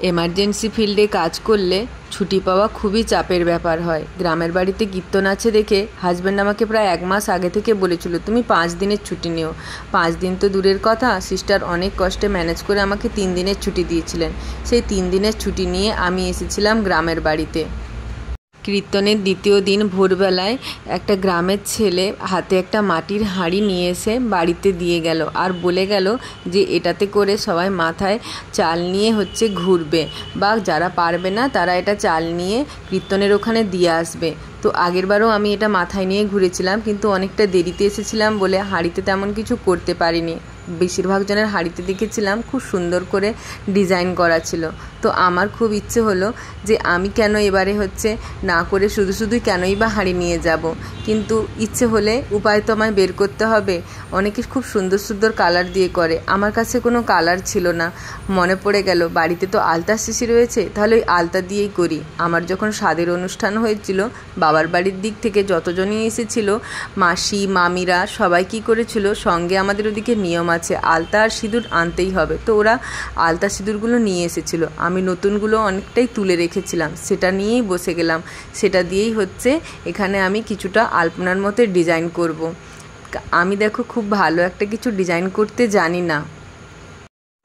Emergency ফিল্ডে কাজ করলে ছুটি পাওয়া খুবই চাপের ব্যাপার হয়। গ্রামের বাড়িতে কীর্তন আছে দেখে হাজব্যান্ড আমাকে প্রায় 1 মাস আগে থেকে বলেছিল তুমি 5 দিনের ছুটি নিও। 5 দিন তো দূরের কথা, সিস্টার অনেক কষ্টে ম্যানেজ করে আমাকে 3 দিনের ছুটি দিয়েছিলেন। সেই 3 দিনের ছুটি নিয়ে আমি এসেছিলাম গ্রামের বাড়িতে। কীর্তনের দ্বিতীয় দিন ভোরবেলায় একটা গ্রামের ছেলে হাতে একটা মাটির হাঁড়ি নিয়ে এসে বাড়িতে দিয়ে গেল আর বলে গেল যে এটাতে করে সবাই মাথায় চাল নিয়ে ঘুরবে, বা যারা পারবে না তারা এটা চাল নিয়ে কীর্তনের ওখানে দিয়ে আসবে। তো আগেরবারও আমি এটা মাথায় নিয়ে ঘুরেছিলাম, কিন্তু অনেকটা দেরিতে এসেছিলাম বলে হাঁড়িতে তেমন কিছু করতে পারিনি। বেশিরভাগ জনের হাঁড়িতে দেখেছিলাম খুব সুন্দর করে ডিজাইন করা ছিল। তো আমার খুব ইচ্ছে হলো যে আমি কেন এবারে না করে শুধুই কেনই বা হাঁড়ি নিয়ে যাব, কিন্তু ইচ্ছে হলে উপায় তো আমায় বের করতে হবে। অনেকে খুব সুন্দর সুন্দর কালার দিয়ে করে, আমার কাছে কোনো কালার ছিল না। মনে পড়ে গেল বাড়িতে তো আলতা শিশি রয়েছে, তাহলে ওই আলতা দিয়েই করি। আমার যখন স্বাদের অনুষ্ঠান হয়েছিল, বাবার বাড়ির দিক থেকে যতজনই এসেছিল, মাসি মামিরা সবাই কী করেছিল, সঙ্গে আমাদের ওদিকে নিয়ম আছে আলতা আর সিঁদুর আনতেই হবে। তো ওরা আলতা সিঁদুরগুলো নিয়ে এসেছিলো, আমি নতুনগুলো অনেকটাই তুলে রেখেছিলাম, সেটা নিয়েই বসে গেলাম। সেটা দিয়েই এখানে আমি কিছুটা আলপনার মতো ডিজাইন করব। আমি দেখো খুব ভালো একটা কিছু ডিজাইন করতে জানি না।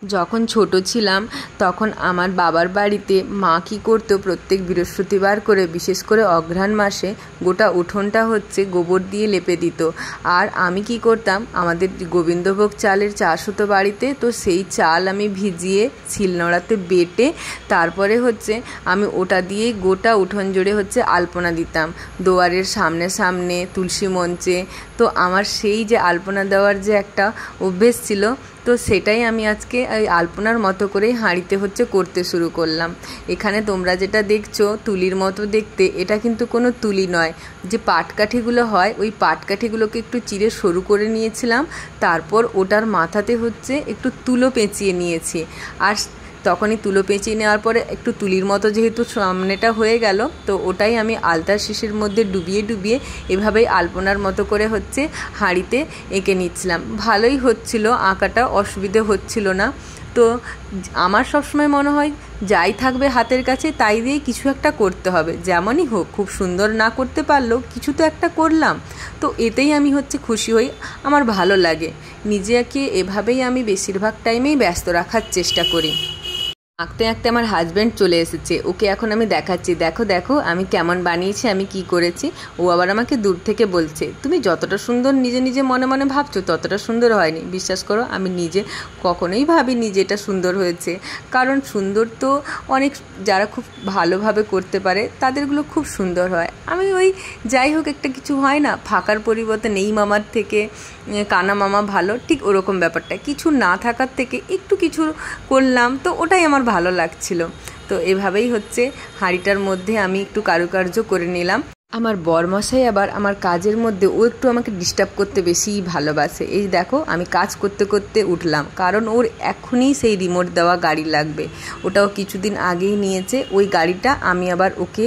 যখন ছোট ছিলাম তখন আমার বাবার বাড়িতে মা কী করতো, প্রত্যেক বৃহস্পতিবার করে বিশেষ করে অঘ্রাণ মাসে গোটা উঠোনটা গোবর দিয়ে লেপে দিত। আর আমি কি করতাম, আমাদের গোবিন্দভোগ চালের চাষ হতো বাড়িতে, তো সেই চাল আমি ভিজিয়ে শিলনোড়াতে বেটে তারপরে আমি ওটা দিয়ে গোটা উঠোন জুড়ে আলপনা দিতাম, দুয়ারের সামনে সামনে তুলসী মঞ্চে। তো আমার সেই যে আলপনা দেওয়ার যে একটা অভ্যেস ছিল, তো সেটাই আমি আজকে এই আলপনার মতো করেই হাঁড়িতে করতে শুরু করলাম। এখানে তোমরা যেটা দেখছো তুলির মতো দেখতে, এটা কিন্তু কোনো তুলি নয়। যে পাটকাঠিগুলো হয়, ওই পাটকাঠিগুলোকে একটু চিরে সরু করে নিয়েছিলাম, তারপর ওটার মাথাতে একটু তুলো পেঁচিয়ে নিয়েছি। আর তখনই তুলো পেঁচিয়ে নেওয়ার পরে একটু তুলির মতো যেহেতু সামনেটা হয়ে গেল, তো ওটাই আমি আলতার শিশির মধ্যে ডুবিয়ে ডুবিয়ে এভাবেই আলপনার মতো করে হাঁড়িতে এঁকে নিচ্ছিলাম। ভালোই হচ্ছিল আঁকাটা, অসুবিধে হচ্ছিল না। তো আমার সবসময় মনে হয় যাই থাকবে হাতের কাছে তাই দিয়ে কিছু একটা করতে হবে, যেমনই হোক। খুব সুন্দর না করতে পারলেও কিছু তো একটা করলাম, তো এতেই আমি খুশি হই, আমার ভালো লাগে। নিজেকে এভাবেই আমি বেশিরভাগ টাইমেই ব্যস্ত রাখার চেষ্টা করি। আঁকতে আঁকতে আমার হাজব্যান্ড চলে এসেছে, ওকে এখন আমি দেখাচ্ছি, দেখো দেখো আমি কেমন বানিয়েছি, আমি কি করেছি। ও আবার আমাকে দূর থেকে বলছে তুমি যতটা সুন্দর নিজে নিজে মনে মনে ভাবছো ততটা সুন্দর হয়নি। বিশ্বাস করো, আমি নিজে কখনোই ভাবিনি যে এটা সুন্দর হয়েছে, কারণ সুন্দর তো অনেক যারা খুব ভালোভাবে করতে পারে তাদেরগুলো খুব সুন্দর হয়। আমি ওই যাই হোক একটা কিছু হয় না, ফাঁকার পরিবর্তে নেই মামার থেকে কানা মামা ভালো, ঠিক ওরকম ব্যাপারটা। কিছু না থাকার থেকে একটু কিছু করলাম, তো ওটাই আমার ভালো লাগছিল। তো এভাবেই হাঁড়িটার মধ্যে আমি একটু কারুকার্য করে নিলাম। আমার বরমশাই আবার আমার কাজের মধ্যে ও একটু আমাকে ডিস্টার্ব করতে বেশিই ভালোবাসে। এই দেখো আমি কাজ করতে করতে উঠলাম, কারণ ওর এখনই সেই রিমোট দেওয়া গাড়ি লাগবে, ওটাও কিছুদিন আগেই নিয়েছে। ওই গাড়িটা আমি আবার ওকে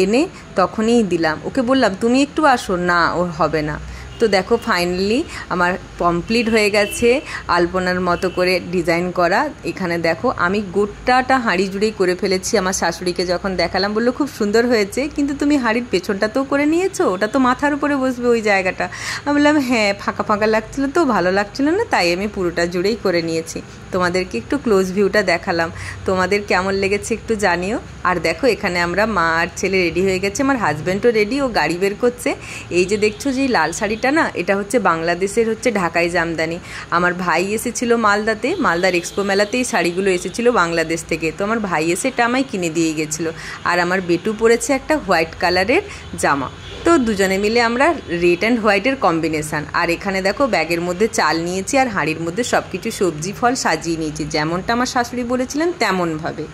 এনে তখনই দিলাম, ওকে বললাম তুমি একটু আসো, না ওর হবে না। তো দেখো ফাইনালি আমার কমপ্লিট হয়ে গেছে আলপনার মতো করে ডিজাইন করা। এখানে দেখো আমি গোটাটা হাঁড়ি জুড়েই করে ফেলেছি। আমার শাশুড়িকে যখন দেখালাম বললো খুব সুন্দর হয়েছে, কিন্তু তুমি হাঁড়ির পেছনটাতেও করে নিয়েছো, ওটা তো মাথার উপরে বসবে ওই জায়গাটা। আমি বললাম হ্যাঁ, ফাঁকা ফাঁকা লাগছিলো তো, ভালো লাগছিলো না, তাই আমি পুরোটা জুড়েই করে নিয়েছি। তোমাদেরকে একটু ক্লোজ ভিউটা দেখালাম, তোমাদের কেমন লেগেছে একটু জানিও। আর দেখো এখানে আমরা মা আর ছেলে রেডি হয়ে গেছে, আমার হাজব্যান্ডও রেডি, ও গাড়ি বের করছে। এই যে দেখছো যে লাল শাড়িটা না, এটা বাংলাদেশের ঢাকাই জামদানি। আমার ভাই এসেছিল মালদাতে, মালদার এক্সপো মেলাতেই শাড়িগুলো এসেছিলো বাংলাদেশ থেকে, তো আমার ভাই এসে এটা আমায় কিনে দিয়ে গেছিলো। আর আমার বেটু পরেছে একটা হোয়াইট কালারের জামা, তো দুজনে মিলে আমরা রেড অ্যান্ড হোয়াইটের কম্বিনেশান। আর এখানে দেখো ব্যাগের মধ্যে চাল নিয়েছি আর হাঁড়ির মধ্যে সব কিছু সবজি ফল সাজিয়ে নিয়েছি, যেমনটা আমার শাশুড়ি বলেছিলেন তেমনভাবে।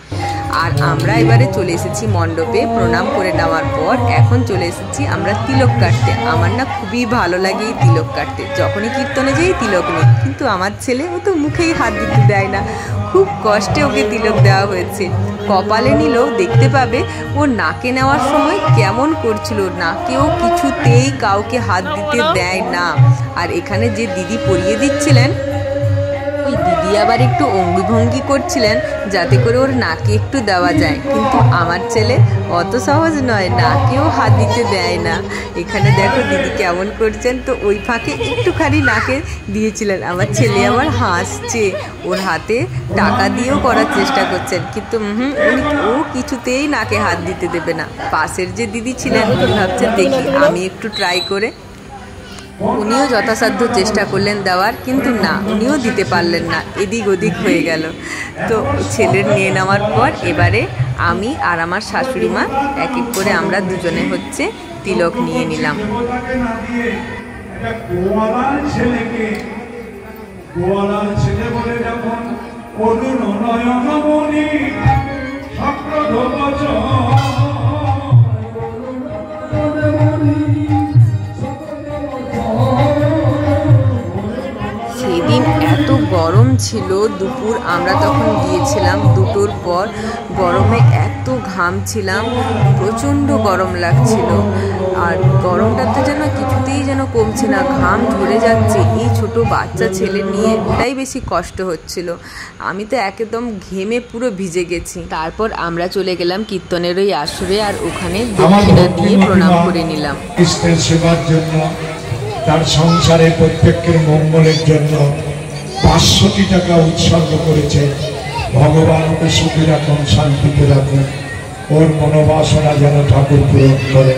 আর আমরা এবারে চলে এসেছি মণ্ডপে প্রণাম করে নেওয়ার পর, এখন চলে এসেছি আমরা তিলক কাটতে। আমার না খুবই ভালো লাগে এই তিলক কাটতে, যখনই কীর্তনে যাই তিলক নিই, কিন্তু আমার ছেলে ও তো মুখেই হাত দিতে দেয় না, খুব কষ্টে ওকে তিলক দেওয়া হয়েছে। কপালে নিলেও দেখতে পাবে ও নাকে নেওয়ার সময় কেমন করছিল, নাকেও কিছুতেই কাউকে হাত দিতে দেয় না। আর এখানে যে দিদি পরিয়ে দিচ্ছিলেন, ওই দিদি দিদি আবার একটু অঙ্গি ভঙ্গি করছিলেন যাতে করে ওর নাকে একটু দেওয়া যায়, কিন্তু আমার ছেলে অত সহজ নয়, নাকেও হাত দিতে দেয় না। এখানে দেখো দিদি কেমন করছেন, তো ওই ফাঁকে একটুখানি নাকে দিয়েছিলেন। আমার ছেলে আবার হাসছে, ওর হাতে টাকা দিয়েও করার চেষ্টা করছেন, কিন্তু ও কিছুতেই নাকে হাত দিতে দেবে না। পাশের যে দিদি ছিলেন উনি ভাবছেন দেখি আমি একটু ট্রাই করে, উনিও যথাসাধ্য চেষ্টা করলেন দেওয়ার, কিন্তু না, উনিও দিতে পারলেন না, এদিক ওদিক হয়ে গেল। তো ছেলের নিয়ে নেওয়ার পর এবারে আমি আর আমার শাশুড়ি মা এক এক করে আমরা দুজনে হচ্ছে তিলক নিয়ে নিলাম। সেদিন এত গরম ছিল, দুপুর আমরা তখন গিয়েছিলাম 2টোর পর, গরমে এত ঘামছিলাম, প্রচণ্ড গরম লাগছিল। আর গরমটাতে যেন কিছুতেই যেন কমছে না, ঘাম ঝরে যাচ্ছে। এই ছোট বাচ্চা ছেলে নিয়ে ওটাই বেশি কষ্ট হচ্ছিল। আমি তো একদম ঘেমে পুরো ভিজে গেছি। তারপর আমরা চলে গেলাম কীর্তনের ওই আসরে, আর ওখানে দক্ষিণা দিয়ে প্রণাম করে নিলাম। কৃষ্ণের সেবার জন্য, তার সংসারে প্রত্যেকের মঙ্গলের জন্য 500 টাকা উৎসর্গ করেছে। ভগবান ওকে সুখে রাখুন, শান্তিতে রাখুন, ওর মনোবাসনা যেন ঠাকুর পূরণ করে।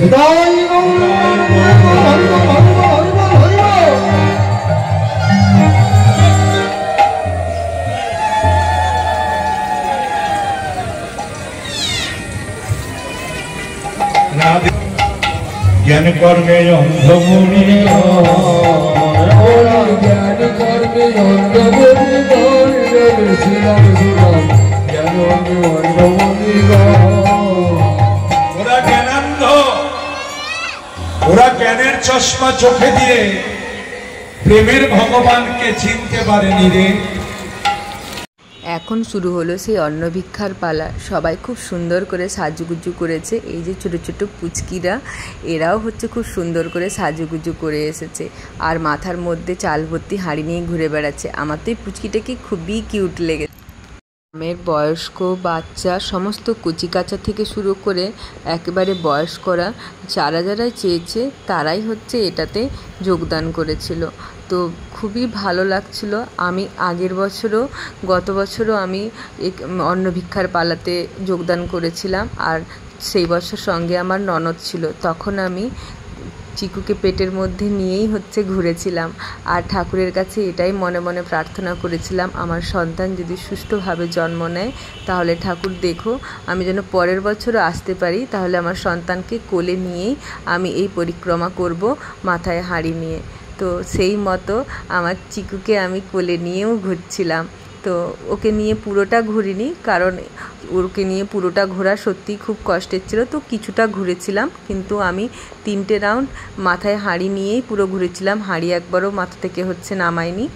জ্ঞান কর্মে অন্ধমুনি, জ্ঞান কর্মে ওরা জ্ঞানান্ধ, ওরা জ্ঞানের চশমা চোখে দিয়ে প্রেমের ভগবানকে চিনতে পারেনি রে। এখন শুরু হলো সেই অন্নভিক্ষার পালা। সবাই খুব সুন্দর করে সাজুগুজু করেছে। এই যে ছোটো ছোটো পুচকিরা, এরাও হচ্ছে খুব সুন্দর করে সাজুগুজু করে এসেছে, আর মাথার মধ্যে চাল ভর্তি হাঁড়ি নিয়ে ঘুরে বেড়াচ্ছে। আমার তো এই পুচকিটাকে খুবই কিউট লেগেছে। গ্রামের বয়স্ক বাচ্চা সমস্ত কচিকাচা থেকে শুরু করে একেবারে বয়স্করা যারা যারা চেয়েছে তারাই হচ্ছে এটাতে যোগদান করেছিল। তো খুবই ভালো লাগছিল। আমি আগের বছরও, গত বছরও আমি অন্নভিক্ষার পালাতে যোগদান করেছিলাম, আর সেই বছর সঙ্গে আমার ননদ ছিল। তখন আমি চিকুকে পেটের মধ্যে নিয়েই হচ্ছে ঘুরেছিলাম, আর ঠাকুরের কাছে এটাই মনে মনে প্রার্থনা করেছিলাম, আমার সন্তান যদি সুষ্ঠুভাবে জন্ম নেয় তাহলে ঠাকুর দেখো আমি যেন পরের বছরও আসতে পারি, তাহলে আমার সন্তানকে কোলে নিয়েই আমি এই পরিক্রমা করব মাথায় হাঁড়ি নিয়ে। তো সেই মতো আমার চিকুকে আমি কোলে নিয়েও ঘুরছিলাম। তো ওকে নিয়ে পুরোটা ঘুরিনি, কারণ ওকে নিয়ে পুরোটা ঘোরা সত্যিই খুব কষ্টের ছিল। তো কিছুটা ঘুরেছিলাম, কিন্তু আমি 3টে রাউন্ড মাথায় হাঁড়ি নিয়েই পুরো ঘুরেছিলাম, হাঁড়ি একবারও মাথা থেকে হচ্ছে নামাইনি।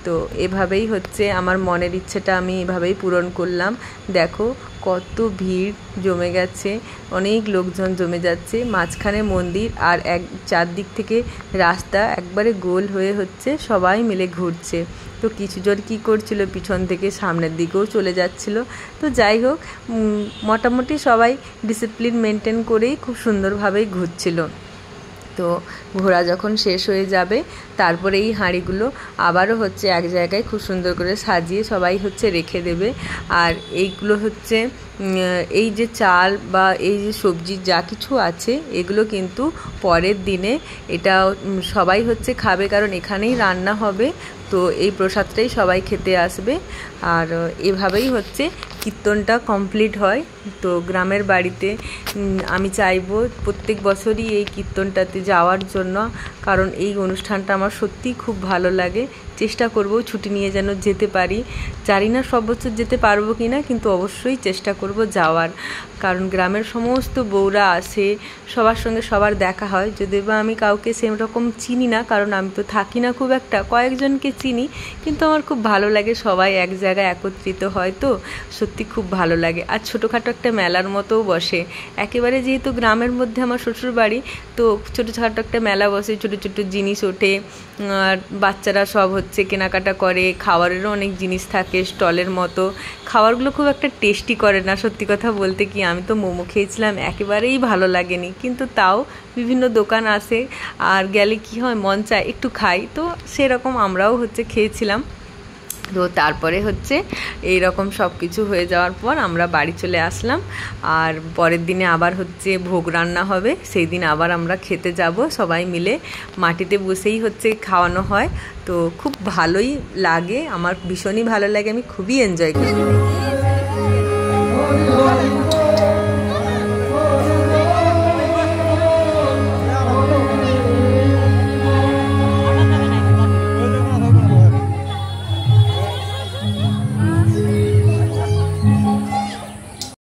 তো এভাবেই হচ্ছে আমার মনের ইচ্ছেটা আমি এভাবেই পূরণ করলাম। দেখো কত ভিড় জমে গেছে, অনেক লোকজন জমে যাচ্ছে, মাঝখানে মন্দির, আর চারদিক থেকে রাস্তা একবারে গোল হয়ে হচ্ছে সবাই মিলে ঘুরছে। তো কিছুজন কী করছিল, পিছন থেকে সামনের দিকেও চলে যাচ্ছিল। তো যাই হোক, মোটামুটি সবাই ডিসিপ্লিন মেনটেন করেই খুব সুন্দরভাবেই ঘুরছিল। তো ঘোরা যখন শেষ হয়ে যাবে তারপরে এই হাঁড়িগুলো আবারও হচ্ছে এক জায়গায় খুব সুন্দর করে সাজিয়ে সবাই হচ্ছে রেখে দেবে। আর এইগুলো হচ্ছে এই যে চাল বা এই যে সবজি যা কিছু আছে এগুলো কিন্তু পরের দিনে এটা সবাই হচ্ছে খাবে, কারণ এখানেই রান্না হবে। তো এই প্রসাদটাই সবাই খেতে আসবে, আর এভাবেই হচ্ছে কীর্তনটা কমপ্লিট হয়। তো গ্রামের বাড়িতে আমি চাইবো প্রত্যেক বছরই এই কীর্তনটাতে যাওয়ার জন্য, কারণ এই অনুষ্ঠানটা আমার সত্যিই খুব ভালো লাগে। চেষ্টা করব ছুটি নিয়ে যেন যেতে পারি। জানি না সব বছর যেতে পারবো কি না, কিন্তু অবশ্যই চেষ্টা করব যাওয়ার, কারণ গ্রামের সমস্ত বউরা আসে, সবার সঙ্গে সবার দেখা হয়। যদিও বা আমি কাউকে সেরকম চিনি না, কারণ আমি তো থাকি না খুব একটা, কয়েকজনকে চিনি, কিন্তু আমার খুব ভালো লাগে সবাই এক জায়গায় একত্রিত হয়। তো সত্যি সত্যি খুব ভালো লাগে। আর ছোটোখাটো একটা মেলার মতোও বসে, একেবারে যেহেতু গ্রামের মধ্যে আমার শ্বশুর বাড়ি, তো ছোটোখাটো একটা মেলা বসে, ছোটো ছোটো জিনিস ওঠে, আর বাচ্চারা সব হচ্ছে কেনাকাটা করে, খাবারেরও অনেক জিনিস থাকে স্টলের মতো। খাবারগুলো খুব একটা টেস্টি করে না, সত্যি কথা বলতে কি, আমি তো মোমো খেয়েছিলাম, একেবারেই ভালো লাগেনি, কিন্তু তাও বিভিন্ন দোকান আসে আর গেলে কি হয় মন চায় একটু খাই, তো সেরকম আমরাও হচ্ছে খেয়েছিলাম। তো তারপরে হচ্ছে এই রকম সব কিছু হয়ে যাওয়ার পর আমরা বাড়ি চলে আসলাম, আর পরের দিনে আবার হচ্ছে ভোগ রান্না হবে, সেই দিন আবার আমরা খেতে যাব সবাই মিলে, মাটিতে বসেই হচ্ছে খাওয়ানো হয়। তো খুব ভালোই লাগে, আমার ভীষণই ভালো লাগে, আমি খুবই এনজয় করি।